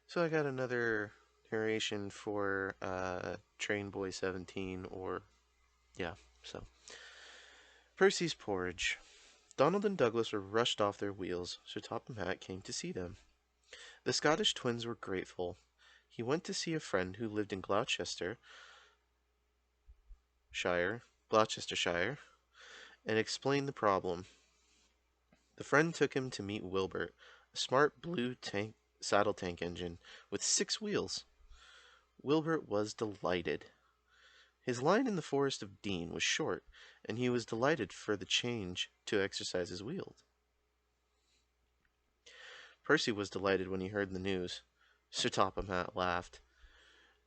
So I got another narration for TrainBoy17, or yeah, so. Percy's Porridge. Donald and Douglas were rushed off their wheels. Sir Topham Hatt came to see them. The Scottish twins were grateful. He went to see a friend who lived in Gloucestershire, and explained the problem. The friend took him to meet Wilbert, a smart blue saddle tank engine with 6 wheels. Wilbert was delighted. His line in the Forest of Dean was short, and he was delighted for the change to exercise his wheels. Percy was delighted when he heard the news. Sir Topham Hatt laughed.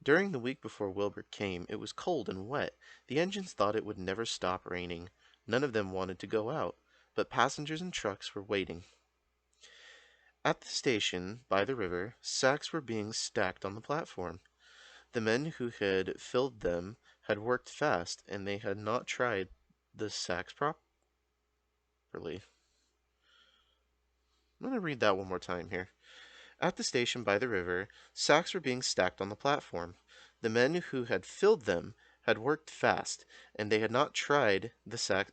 During the week before Wilbert came, it was cold and wet. The engines thought it would never stop raining. None of them wanted to go out, but passengers and trucks were waiting. At the station, by the river, sacks were being stacked on the platform. The men who had filled them had worked fast, and they had not tried the sacks properly. I'm going to read that one more time here. At the station by the river, sacks were being stacked on the platform. The men who had filled them had worked fast, and they had not tried the stacks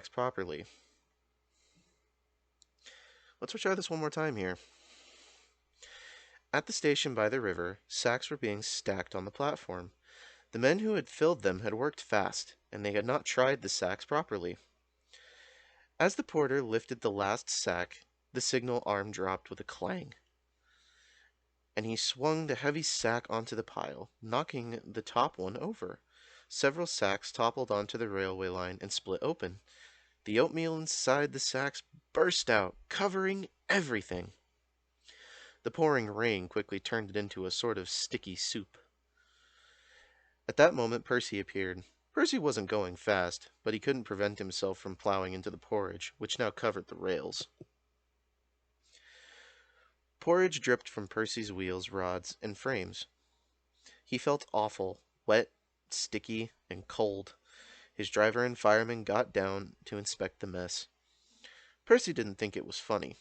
properly. Let's try this one more time here. At the station by the river, sacks were being stacked on the platform. The men who had filled them had worked fast, and they had not tried the sacks properly. As the porter lifted the last sack, the signal arm dropped with a clang, and he swung the heavy sack onto the pile, knocking the top one over. Several sacks toppled onto the railway line and split open. The oatmeal inside the sacks burst out, covering everything. The pouring rain quickly turned it into a sort of sticky soup. At that moment Percy appeared. Percy wasn't going fast, but he couldn't prevent himself from plowing into the porridge, which now covered the rails. Porridge dripped from Percy's wheels, rods, and frames. He felt awful, wet, sticky, and cold. His driver and fireman got down to inspect the mess. Percy didn't think it was funny.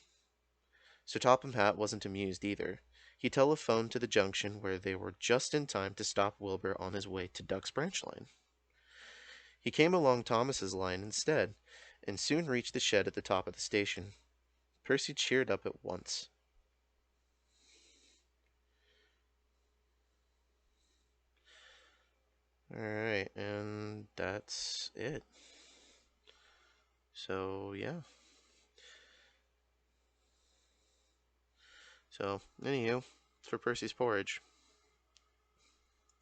Sir Topham Hatt wasn't amused either. He telephoned to the junction where they were just in time to stop Wilbur on his way to Duck's branch line. He came along Thomas's line instead, and soon reached the shed at the top of the station. Percy cheered up at once. Alright, and that's it. So, yeah. So, anywho, it's for Percy's Porridge.